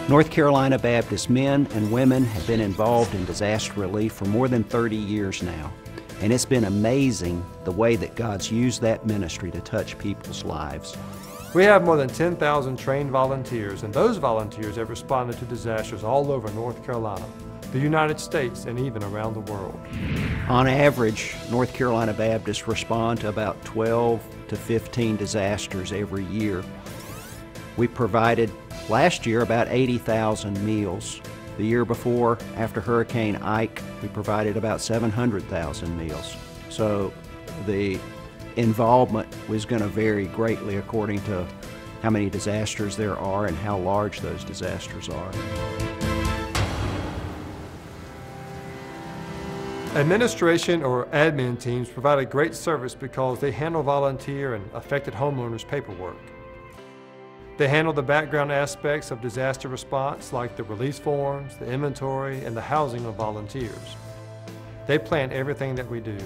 North Carolina Baptist men and women have been involved in disaster relief for more than 30 years now, and it's been amazing the way that God's used that ministry to touch people's lives. We have more than 10,000 trained volunteers, and those volunteers have responded to disasters all over North Carolina, the United States, and even around the world. On average, North Carolina Baptists respond to about 12 to 15 disasters every year. We provided last year about 80,000 meals. The year before, after Hurricane Ike, we provided about 700,000 meals. So the involvement was going to vary greatly according to how many disasters there are and how large those disasters are. Administration or admin teams provide a great service because they handle volunteer and affected homeowners' paperwork. They handle the background aspects of disaster response like the release forms, the inventory, and the housing of volunteers. They plan everything that we do.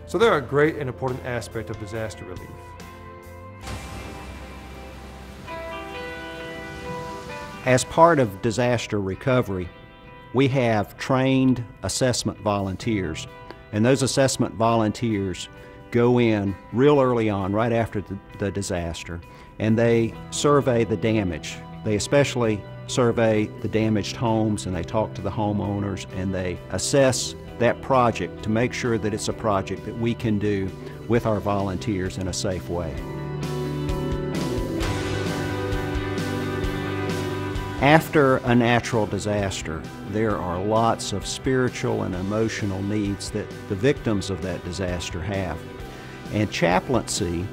So they're a great and important aspect of disaster relief. As part of disaster recovery, we have trained assessment volunteers, and those assessment volunteers go in real early on, right after the disaster, and they survey the damage. They especially survey the damaged homes, and they talk to the homeowners, and they assess that project to make sure that it's a project that we can do with our volunteers in a safe way. After a natural disaster, there are lots of spiritual and emotional needs that the victims of that disaster have. And chaplaincy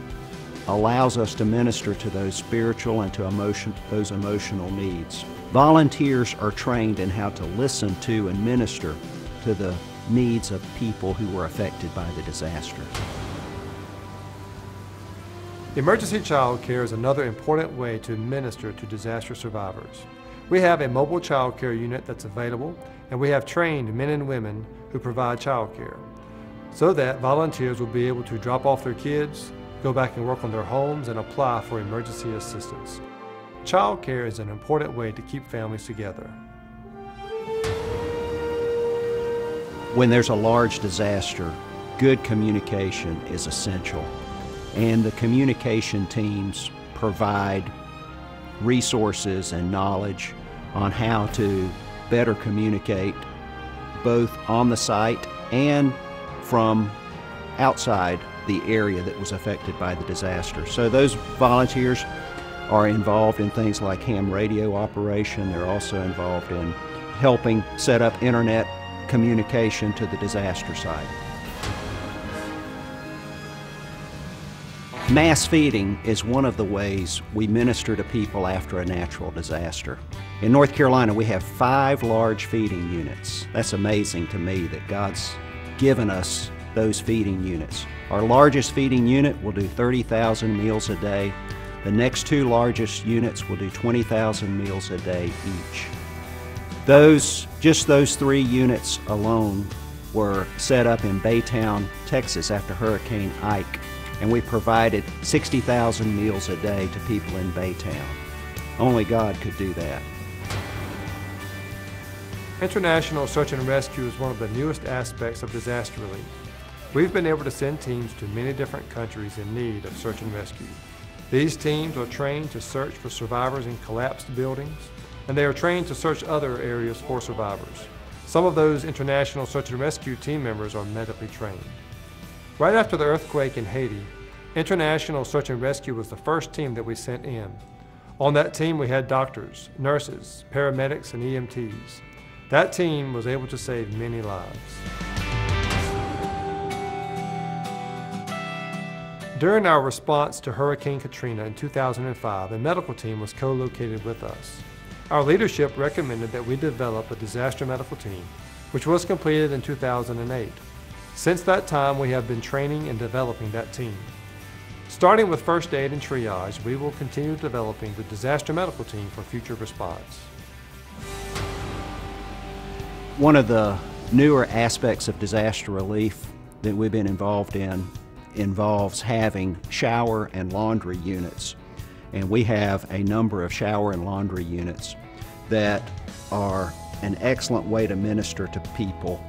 allows us to minister to those spiritual and to those emotional needs. Volunteers are trained in how to listen to and minister to the needs of people who were affected by the disaster. Emergency child care is another important way to minister to disaster survivors. We have a mobile child care unit that's available, and we have trained men and women who provide child care, so that volunteers will be able to drop off their kids, go back and work on their homes, and apply for emergency assistance. Child care is an important way to keep families together. When there's a large disaster, good communication is essential, and the communication teams provide resources and knowledge on how to better communicate both on the site and from outside the area that was affected by the disaster. So those volunteers are involved in things like ham radio operation. They're also involved in helping set up internet communication to the disaster site. Mass feeding is one of the ways we minister to people after a natural disaster. In North Carolina, we have 5 large feeding units. That's amazing to me that God's given us those feeding units. Our largest feeding unit will do 30,000 meals a day. The next 2 largest units will do 20,000 meals a day each. Just those 3 units alone were set up in Baytown, Texas after Hurricane Ike, and we provided 60,000 meals a day to people in Baytown. Only God could do that. International search and rescue is one of the newest aspects of disaster relief. We've been able to send teams to many different countries in need of search and rescue. These teams are trained to search for survivors in collapsed buildings, and they are trained to search other areas for survivors. Some of those international search and rescue team members are medically trained. Right after the earthquake in Haiti, International Search and Rescue was the first team that we sent in. On that team we had doctors, nurses, paramedics, and EMTs. That team was able to save many lives. During our response to Hurricane Katrina in 2005, a medical team was co-located with us. Our leadership recommended that we develop a disaster medical team, which was completed in 2008. Since that time, we have been training and developing that team. Starting with first aid and triage, we will continue developing the disaster medical team for future response. One of the newer aspects of disaster relief that we've been involved in involves having shower and laundry units. And we have a number of shower and laundry units that are an excellent way to minister to people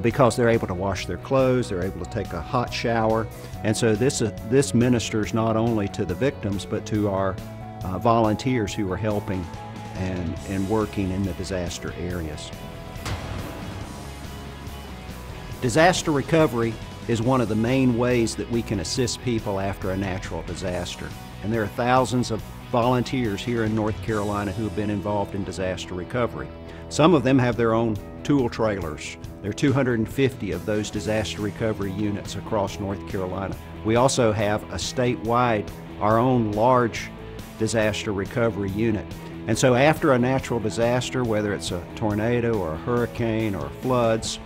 because they're able to wash their clothes, they're able to take a hot shower. And so this ministers not only to the victims, but to our volunteers who are helping and working in the disaster areas. Disaster recovery is one of the main ways that we can assist people after a natural disaster. And there are thousands of volunteers here in North Carolina who have been involved in disaster recovery. Some of them have their own tool trailers. There are 250 of those disaster recovery units across North Carolina. We also have a statewide, our own large disaster recovery unit. And so after a natural disaster, whether it's a tornado or a hurricane or floods,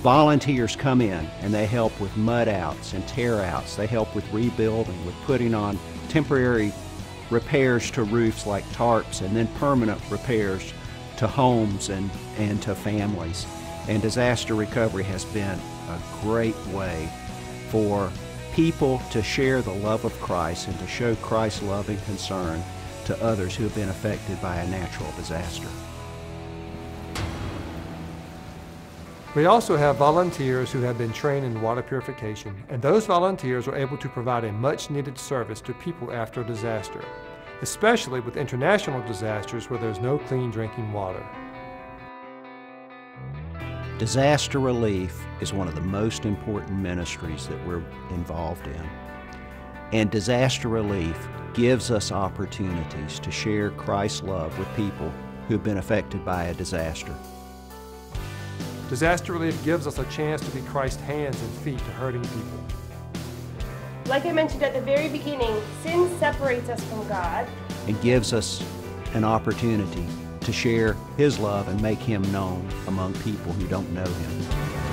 volunteers come in and they help with mud outs and tear outs. They help with rebuilding, with putting on temporary repairs to roofs like tarps, and then permanent repairs to homes and to families. And disaster recovery has been a great way for people to share the love of Christ and to show Christ's love and concern to others who have been affected by a natural disaster. We also have volunteers who have been trained in water purification, and those volunteers are able to provide a much-needed service to people after a disaster, especially with international disasters where there's no clean drinking water. Disaster relief is one of the most important ministries that we're involved in. And disaster relief gives us opportunities to share Christ's love with people who've been affected by a disaster. Disaster relief gives us a chance to be Christ's hands and feet to hurting people. Like I mentioned at the very beginning, sin separates us from God. And gives us an opportunity to share His love and make Him known among people who don't know Him.